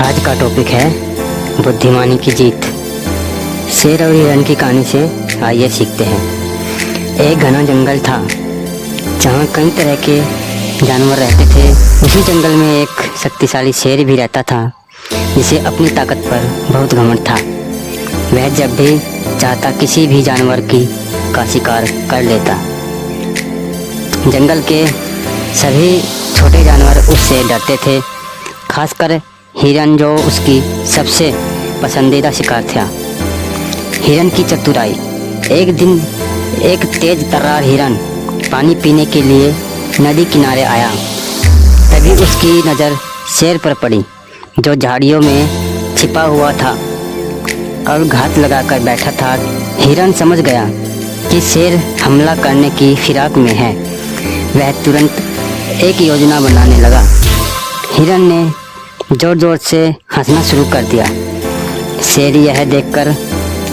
आज का टॉपिक है बुद्धिमानी की जीत। शेर और हिरण की कहानी से आइए सीखते हैं। एक घना जंगल था जहाँ कई तरह के जानवर रहते थे। उसी जंगल में एक शक्तिशाली शेर भी रहता था जिसे अपनी ताकत पर बहुत घमंड था। वह जब भी चाहता किसी भी जानवर का शिकार कर लेता। जंगल के सभी छोटे जानवर उससे डरते थे, खासकर हिरन जो उसकी सबसे पसंदीदा शिकार था। हिरन की चतुराई। एक दिन एक तेज तर्रार हिरन पानी पीने के लिए नदी किनारे आया। तभी उसकी नज़र शेर पर पड़ी जो झाड़ियों में छिपा हुआ था और घात लगाकर बैठा था। हिरन समझ गया कि शेर हमला करने की फिराक में है। वह तुरंत एक योजना बनाने लगा। हिरन ने जोर जोर से हंसना शुरू कर दिया। शेर यह देखकर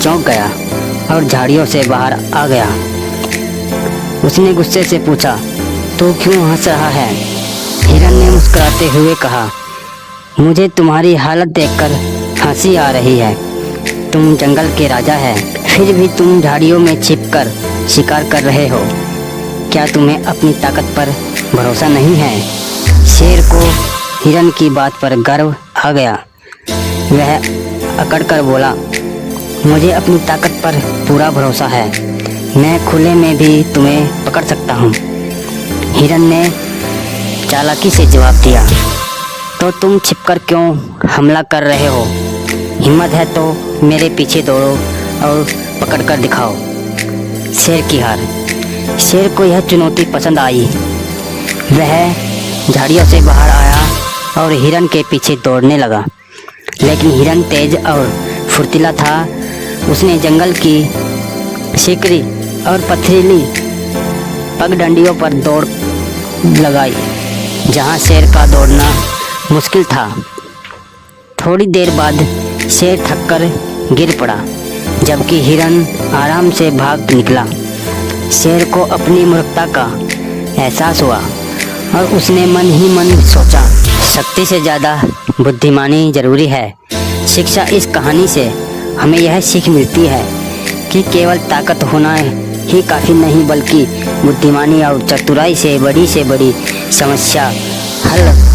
चौंक गया और झाड़ियों से बाहर आ गया। उसने गुस्से से पूछा, तू क्यों हंस रहा है? हिरन ने मुस्कुराते हुए कहा, मुझे तुम्हारी हालत देखकर हंसी आ रही है। तुम जंगल के राजा हैं, फिर भी तुम झाड़ियों में छिपकर शिकार कर रहे हो। क्या तुम्हें अपनी ताकत पर भरोसा नहीं है? शेर को हिरन की बात पर गर्व आ गया। वह अकड़कर बोला, मुझे अपनी ताकत पर पूरा भरोसा है। मैं खुले में भी तुम्हें पकड़ सकता हूँ। हिरन ने चालाकी से जवाब दिया, तो तुम छिपकर क्यों हमला कर रहे हो? हिम्मत है तो मेरे पीछे दौड़ो और पकड़ कर दिखाओ। शेर की हार। शेर को यह चुनौती पसंद आई। वह झाड़ियों से बाहर आया और हिरन के पीछे दौड़ने लगा। लेकिन हिरन तेज और फुर्तीला था। उसने जंगल की सिकरी और पथरीली पगडंडियों पर दौड़ लगाई जहां शेर का दौड़ना मुश्किल था। थोड़ी देर बाद शेर थककर गिर पड़ा, जबकि हिरन आराम से भाग निकला। शेर को अपनी मूर्खता का एहसास हुआ और उसने मन ही मन सोचा, शक्ति से ज़्यादा बुद्धिमानी जरूरी है। शिक्षा। इस कहानी से हमें यह सीख मिलती है कि केवल ताकत होना ही काफ़ी नहीं, बल्कि बुद्धिमानी और चतुराई से बड़ी समस्या हल